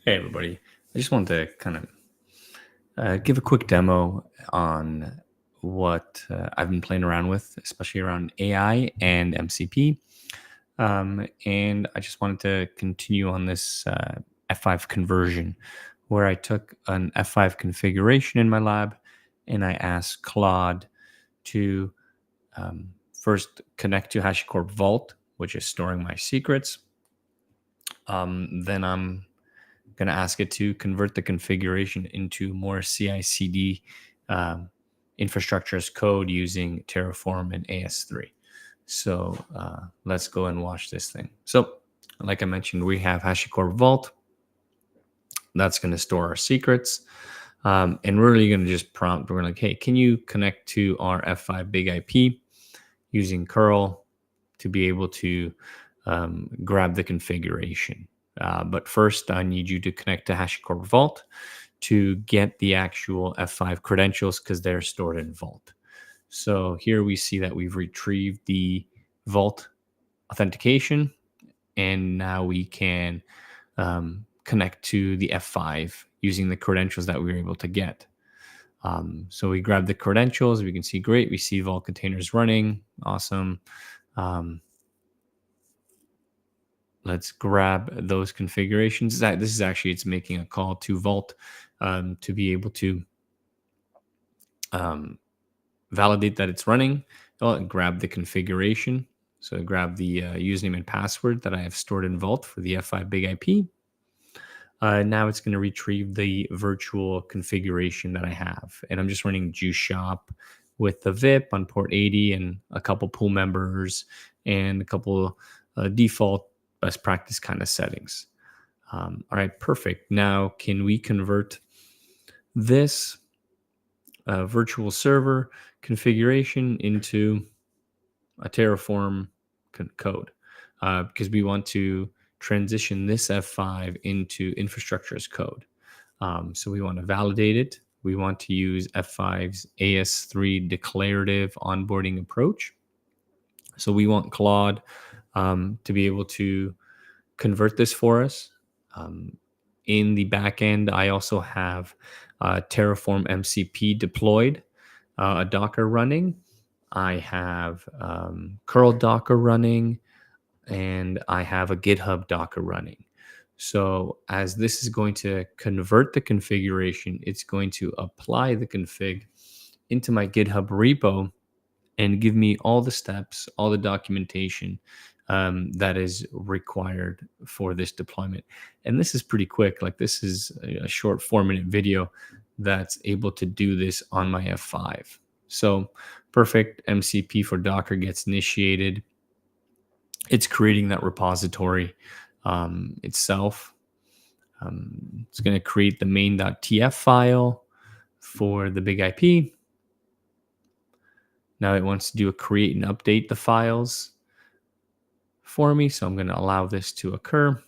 Hey everybody, I just wanted to kind of give a quick demo on what I've been playing around with, especially around AI and MCP. And I just wanted to continue on this F5 conversion where I took an F5 configuration in my lab and I asked Claude to first connect to HashiCorp Vault, which is storing my secrets. Then I'm going to ask it to convert the configuration into more CI/CD infrastructure as code using Terraform and AS3. So let's go and watch this thing. So like I mentioned, we have HashiCorp Vault. That's going to store our secrets. And we're really going to just prompt. We're like, hey, can you connect to our F5 BIGIP using curl to be able to grab the configuration? But first, I need you to connect to HashiCorp Vault to get the actual F5 credentials because they're stored in Vault. So here we see that we've retrieved the Vault authentication, and now we can connect to the F5 using the credentials that we were able to get. So we grab the credentials. We can see great. We see Vault containers running. Awesome. Let's grab those configurations. This is actually, it's making a call to Vault to be able to validate that it's running. And grab the configuration. So grab the username and password that I have stored in Vault for the F5 BIGIP. Now it's going to retrieve the virtual configuration that I have. And I'm just running juice shop with the VIP on port 80 and a couple pool members and a couple default best practice kind of settings. All right, perfect. Now, can we convert this virtual server configuration into a Terraform code? Because we want to transition this F5 into infrastructure as code. So we want to validate it. We want to use F5's AS3 declarative onboarding approach. So we want Claude to be able to convert this for us. In the backend, I also have Terraform MCP deployed, a Docker running. I have curl Docker running, and I have a GitHub Docker running. So as this is going to convert the configuration, it's going to apply the config into my GitHub repo and give me all the steps, all the documentation that is required for this deployment. And this is pretty quick. Like, this is a short 4-minute video that's able to do this on my F5. So perfect. MCP for Docker gets initiated. It's creating that repository itself. It's going to create the main.tf file for the BIGIP. Now it wants to do a create and update the files for me. So I'm going to allow this to occur.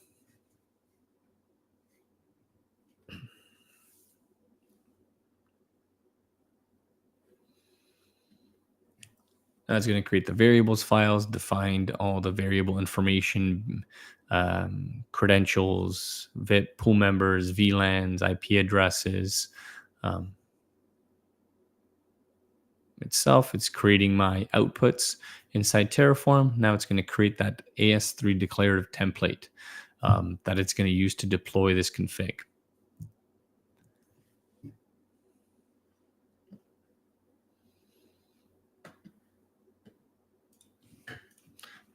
Now it's going to create the variables files, defined all the variable information, credentials, VIP pool members, VLANs, IP addresses. Itself, it's creating my outputs inside Terraform. Now it's going to create that AS3 declarative template that it's going to use to deploy this config.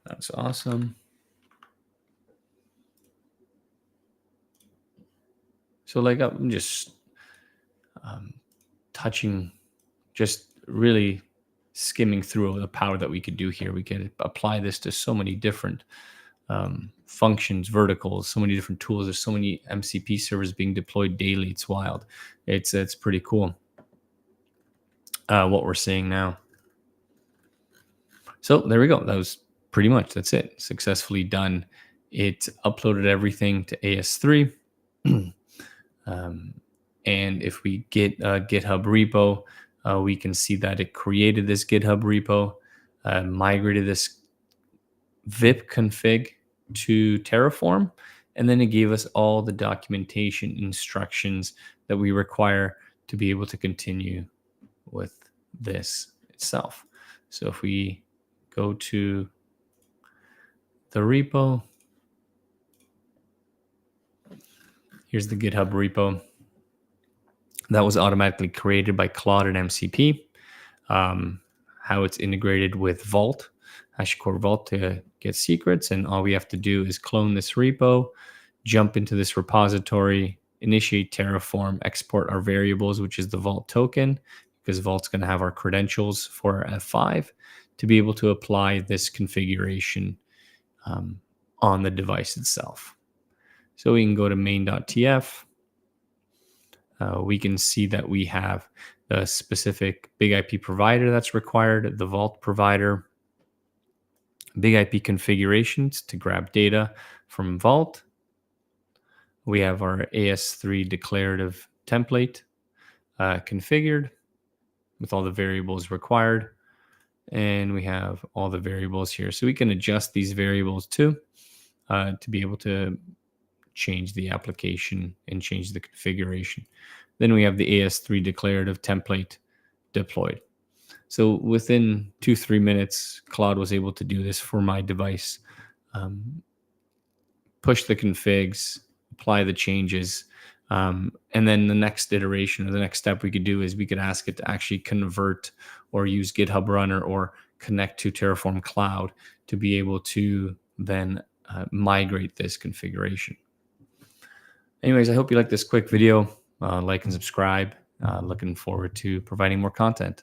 That's awesome. So like, I'm just touching, just really skimming through the power that we could do here. We could apply this to so many different functions, verticals, so many different tools. There's so many MCP servers being deployed daily. It's wild. It's pretty cool what we're seeing now. So there we go. That was pretty much, that's it. Successfully done. It uploaded everything to AS3. And if we get a GitHub repo, we can see that it created this GitHub repo, migrated this VIP config to Terraform, And then it gave us all the documentation instructions that we require to be able to continue with this itself. So if we go to the repo, here's the GitHub repo that was automatically created by Claude and MCP. How it's integrated with Vault, HashiCorp Vault, to get secrets. And all we have to do is clone this repo, jump into this repository, initiate Terraform, export our variables, which is the Vault token, because Vault's going to have our credentials for F5 to be able to apply this configuration on the device itself. So we can go to main.tf. We can see that we have the specific BIGIP provider that's required, the Vault provider, BIGIP configurations to grab data from Vault. We have our AS3 declarative template configured with all the variables required. And we have all the variables here. So we can adjust these variables too to be able to change the application and change the configuration. Then we have the AS3 declarative template deployed. So within 2-3 minutes, Claude was able to do this for my device. Push the configs, apply the changes, and then the next iteration or the next step we could do is we could ask it to actually convert or use GitHub Runner or connect to Terraform Cloud to be able to then migrate this configuration. Anyways, I hope you like this quick video. Like and subscribe. Looking forward to providing more content.